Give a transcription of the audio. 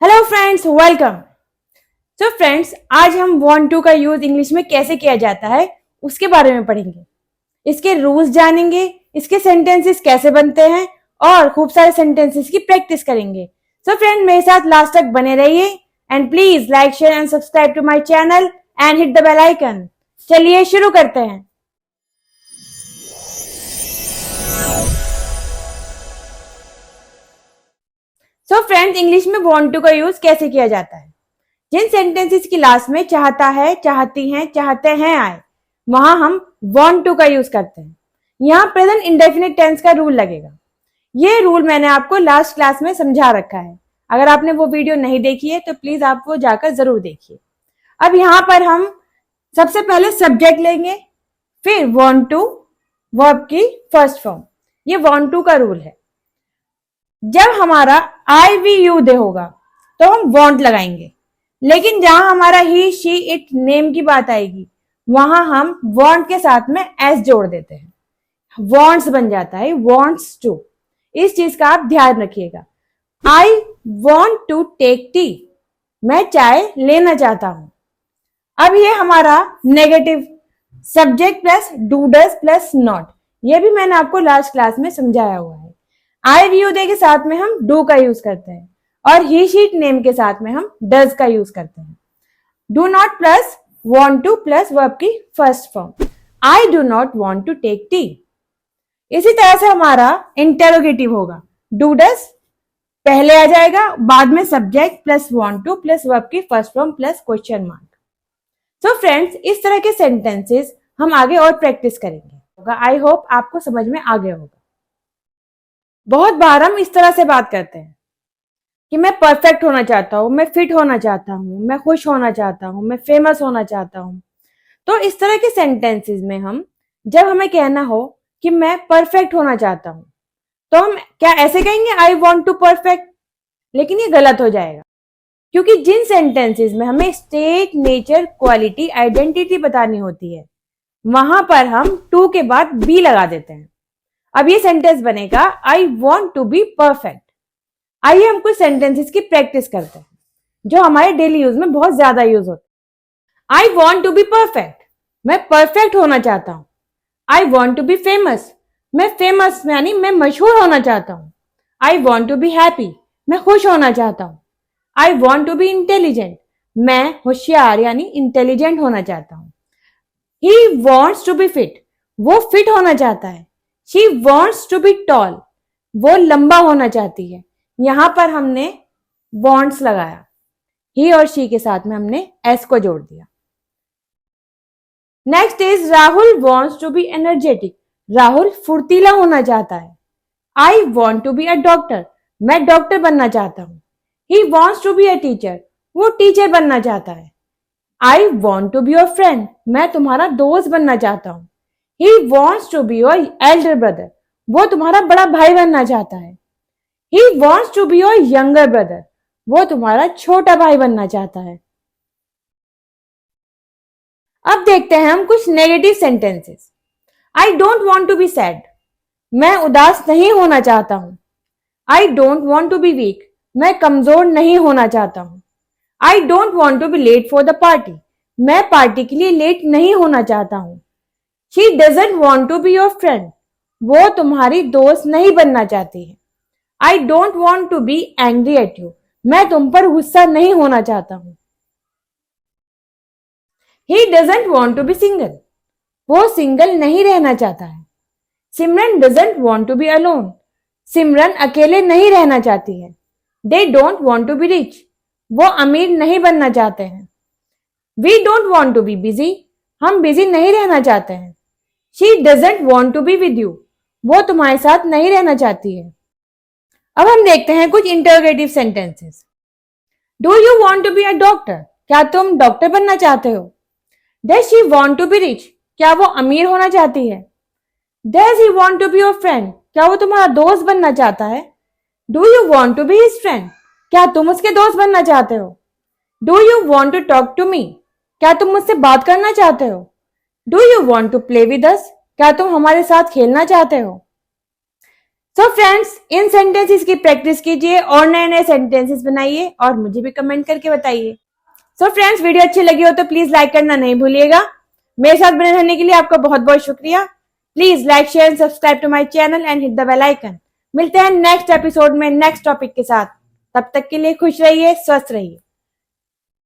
Hello friends, welcome. तो friends, आज हम वांट टू का यूज इंग्लिश में कैसे किया जाता है उसके बारे में पढ़ेंगे। इसके रूल्स जानेंगे, इसके सेंटेंसेस कैसे बनते हैं और खूब सारे सेंटेंसेस की प्रैक्टिस करेंगे। सो फ्रेंड, मेरे साथ लास्ट तक बने रहिए and please like, share and subscribe to my channel and hit the bell icon. चलिए शुरू करते हैं। सो फ्रेंड्स, इंग्लिश में वांट टू का यूज कैसे किया जाता है। जिन सेंटेंसेस की लास्ट में चाहता है, चाहती हैं, चाहते हैं आए, वहां हम वांट टू का यूज करते हैं। यहां प्रेजेंट इंडेफिनिट टेंस का रूल लगेगा। ये रूल मैंने आपको लास्ट क्लास में समझा रखा है। अगर आपने वो वीडियो नहीं देखी है तो प्लीज आप वो जाकर जरूर देखिए। अब यहां पर हम सबसे पहले सब्जेक्ट लेंगे, फिर वांट टू, वर्ब की फर्स्ट फॉर्म। ये वांट टू का रूल है। जब हमारा आई वी यू दे होगा तो हम वांट लगाएंगे, लेकिन जहां हमारा ही, शी, इट, नेम की बात आएगी वहां हम वांट के साथ में एस जोड़ देते हैं, वांट्स बन जाता है वांट्स टू। इस चीज का आप ध्यान रखिएगा। I want to take tea, मैं चाय लेना चाहता हूं। अब ये हमारा negative subject plus do does plus not, ये भी मैंने आपको लास्ट क्लास में समझाया हुआ है। आई वी यू दे के साथ में हम डू का यूज करते हैं और ही, शीट, नेम के साथ में हम डज का यूज करते हैं। Do not plus want to plus verb की first form, I do not want to take tea. इसी तरह से हमारा इंटेरोगेटिव होगा। डू डज पहले आ जाएगा, बाद में subject plus want to plus verb की first form plus question mark. So friends, इस तरह के सेंटेंसेस हम आगे और प्रैक्टिस करेंगे। आई होप आपको समझ में आ गया होगा। बहुत बार हम इस तरह से बात करते हैं कि मैं परफेक्ट होना चाहता हूं, मैं फिट होना चाहता हूं, मैं खुश होना चाहता हूं, मैं फेमस होना चाहता हूं। तो इस तरह के सेंटेंसेस में हम, जब हमें कहना हो कि मैं परफेक्ट होना चाहता हूं, तो हम क्या ऐसे कहेंगे आई वॉन्ट टू परफेक्ट? लेकिन ये गलत हो जाएगा, क्योंकि जिन सेंटेंसेस में हमें स्टेट, नेचर, क्वालिटी, आइडेंटिटी बतानी होती है वहां पर हम टू के बाद बी लगा देते हैं। अब ये सेंटेंस बनेगा I want to be perfect. आइए हम कुछ सेंटेंसेस की प्रैक्टिस करते हैं जो हमारे डेली यूज में बहुत ज्यादा यूज होते हैं। I want to be perfect, मैं परफेक्ट होना चाहता हूं। I want to be famous, मैं फेमस यानी मैं मशहूर होना चाहता हूं। I want to be happy, मैं खुश होना चाहता हूं। I want to be intelligent, मैं होशियार यानी इंटेलिजेंट होना चाहता हूं। He wants to be fit, वो फिट होना चाहता है। She wants to be tall, वो लंबा होना चाहती है। यहां पर हमने वॉन्ट्स लगाया, ही और शी के साथ में हमने एस को जोड़ दिया। Next is Rahul wants to be energetic, Rahul फुर्तीला होना चाहता है। I want to be a doctor, मैं डॉक्टर बनना चाहता हूं। He wants to be a teacher, वो टीचर बनना चाहता है। I want to be your friend, मैं तुम्हारा दोस्त बनना चाहता हूं। He wants to be your elder brother, वो तुम्हारा बड़ा भाई बनना चाहता है। He wants to be your younger brother, वो तुम्हारा छोटा भाई बनना चाहता है। अब देखते हैं हम कुछ negative sentences. I don't want to be sad, मैं उदास नहीं होना चाहता हूं। I don't want to be weak, मैं कमजोर नहीं होना चाहता हूं। I don't want to be late for the party, मैं पार्टी के लिए लेट नहीं होना चाहता हूं। She doesn't want to be your friend, वो तुम्हारी दोस्त नहीं बनना चाहती है। I don't want to be angry at you, मैं तुम पर गुस्सा नहीं होना चाहता हूं। He doesn't want to be single, वो सिंगल नहीं रहना चाहता है। सिमरन doesn't want to be alone, सिमरन अकेले नहीं रहना चाहती है। They don't want to be rich, वो अमीर नहीं बनना चाहते हैं। We don't want to be busy, हम बिजी नहीं रहना चाहते हैं। She doesn't want to be with you, वो तुम्हारे साथ नहीं रहना चाहती है। अब हम देखते हैं कुछ interrogative sentences. Do you want to be a doctor, क्या तुम डॉक्टर बनना चाहते हो। Does she want to be rich, क्या वो अमीर होना चाहती है। Does he want to be your friend, क्या वो तुम्हारा दोस्त बनना चाहता है। Do you want to be his friend, क्या तुम उसके दोस्त बनना चाहते हो। Do you want to talk to me, क्या तुम मुझसे बात करना चाहते हो। Do you want to play with us, क्या तुम हमारे साथ खेलना चाहते हो। सो फ्रेंड्स, इन सेंटेंसेस की प्रैक्टिस कीजिए और नए नए सेंटेंसेस बनाइए और मुझे भी कमेंट करके बताइए। सो फ्रेंड्स, वीडियो अच्छी लगी हो तो प्लीज लाइक करना नहीं भूलिएगा। मेरे साथ बने रहने के लिए आपका बहुत बहुत शुक्रिया। Please like, share and subscribe to my channel and hit the bell icon. मिलते हैं नेक्स्ट एपिसोड में नेक्स्ट टॉपिक के साथ। तब तक के लिए खुश रहिए, स्वस्थ रहिए।